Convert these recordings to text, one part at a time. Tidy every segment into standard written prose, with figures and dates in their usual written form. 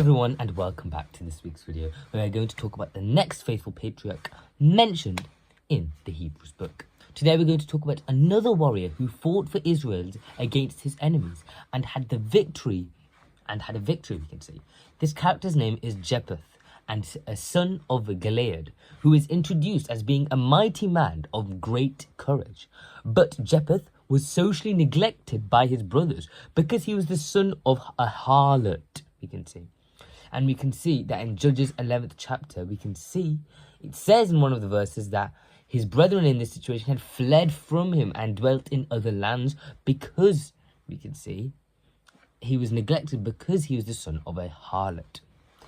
Everyone, and welcome back to this week's video, where we're going to talk about the next faithful patriarch mentioned in the Hebrews book. Today we're going to talk about another warrior who fought for Israel against his enemies and had a victory, we can say. This character's name is Jephthah, and a son of Gilead, who is introduced as being a mighty man of great courage. But Jephthah was socially neglected by his brothers because he was the son of a harlot, we can see. And we can see that in Judges 11th chapter, it says in one of the verses that his brethren in this situation had fled from him and dwelt in other lands because, we can see, he was neglected because he was the son of a harlot.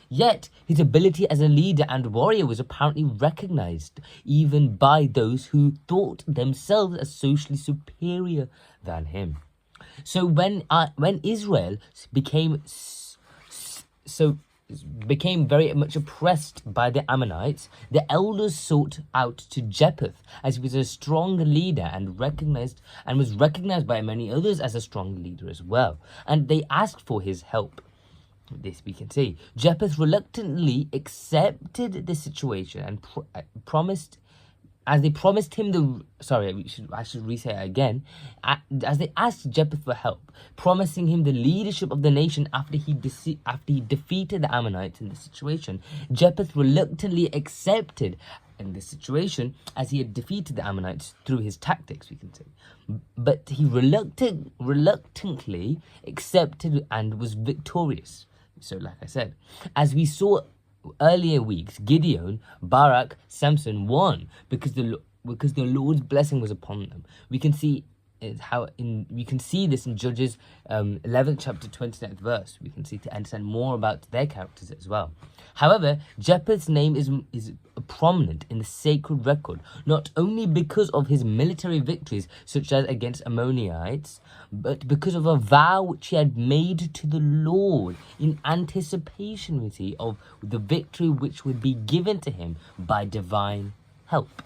Yet, his ability as a leader and warrior was apparently recognized even by those who thought themselves as socially superior than him. So when Israel became very much oppressed by the Ammonites, the elders sought out to Jephthah, as he was a strong leader and was recognized by many others as a strong leader as well. And they asked for his help. This we can see. Jephthah reluctantly accepted the situation and promised. As they promised him I should re-say it again. As they asked Jephthah for help, promising him the leadership of the nation after he defeated the Ammonites in this situation, Jephthah reluctantly accepted in this situation, as he had defeated the Ammonites through his tactics, we can say. But he reluctantly accepted and was victorious. So, like I said, as we saw earlier weeks, Gideon, Barak, Samson won because the Lord's blessing was upon them. We can see this in Judges 11th chapter 29th verse. We can see to understand more about their characters as well. However, Jephthah's name is prominent in the sacred record, not only because of his military victories, such as against Ammonites, but because of a vow which he had made to the Lord in anticipation, we see, of the victory which would be given to him by divine help.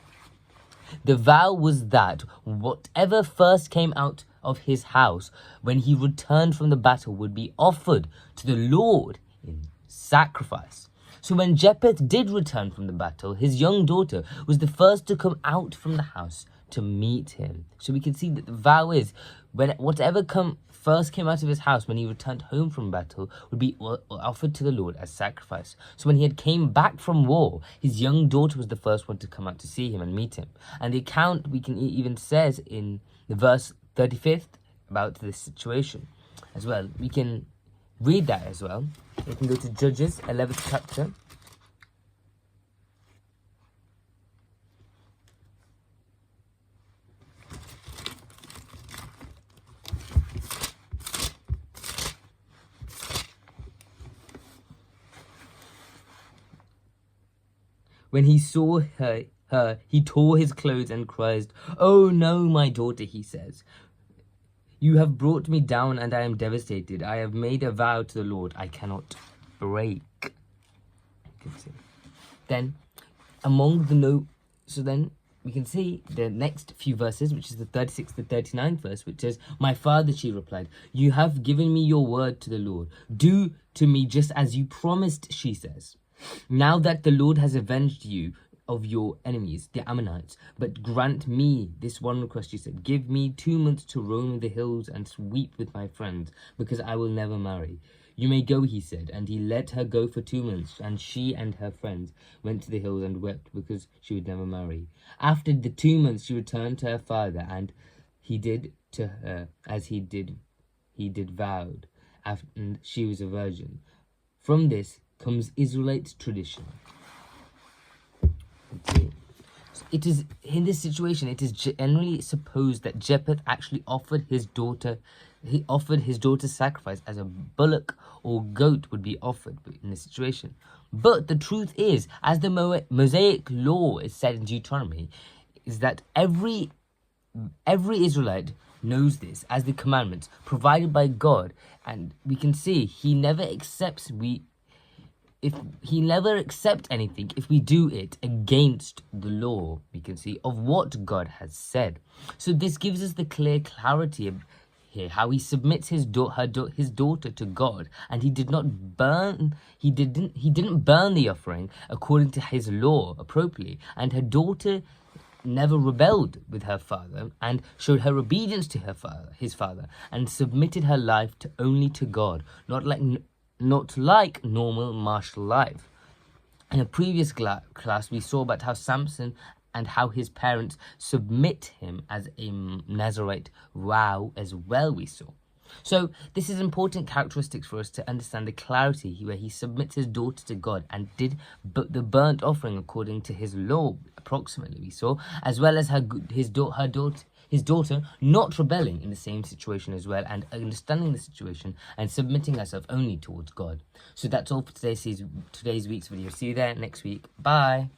The vow was that whatever first came out of his house when he returned from the battle would be offered to the Lord in sacrifice. So when Jephthah did return from the battle, his young daughter was the first to come out from the house to meet him. So we can see that the vow is when whatever first came out of his house when he returned home from battle would be offered to the Lord as sacrifice. So when he had came back from war, his young daughter was the first one to come out to see him and meet him. And the account we can even says in the verse 35th about this situation as well. We can read that as well. We can go to Judges 11th chapter. When he saw her, he tore his clothes and cried, "Oh no, my daughter," he says. "You have brought me down and I am devastated. I have made a vow to the Lord I cannot break." Then, then we can see the next few verses, which is the 36th to 39th verse, which says, "My father," she replied, "you have given me your word to the Lord. Do to me just as you promised," she says. "Now that the Lord has avenged you of your enemies, the Ammonites, but grant me this one request," she said. "Give me 2 months to roam the hills and weep with my friends, because I will never marry." "You may go," he said, and he let her go for 2 months, and she and her friends went to the hills and wept because she would never marry. After the 2 months, she returned to her father, and he did to her as he did vowed, and she was a virgin. From this comes Israelite tradition. It is in this situation, it is generally supposed that Jephthah actually offered his daughter sacrifice as a bullock or goat would be offered in this situation. But the truth is, as the Mosaic law is said in Deuteronomy, is that every Israelite knows this as the commandments provided by God, and we can see he never accepts anything if we do it against the law, we can see, of what God has said. So this gives us the clear clarity of here, how he submits his daughter to God, and he didn't burn the offering according to his law appropriately, and her daughter never rebelled with her father and showed her obedience to his father, and submitted her life only to God, not like normal martial life. In a previous class, we saw about how Samson and how his parents submit him as a Nazarite vow as well, we saw. So this is important characteristics for us to understand the clarity where he submits his daughter to God and did the burnt offering according to his law, approximately, we saw, as well as his daughter not rebelling in the same situation as well, and understanding the situation and submitting herself only towards God. So that's all for today's week's video. See you there next week. Bye.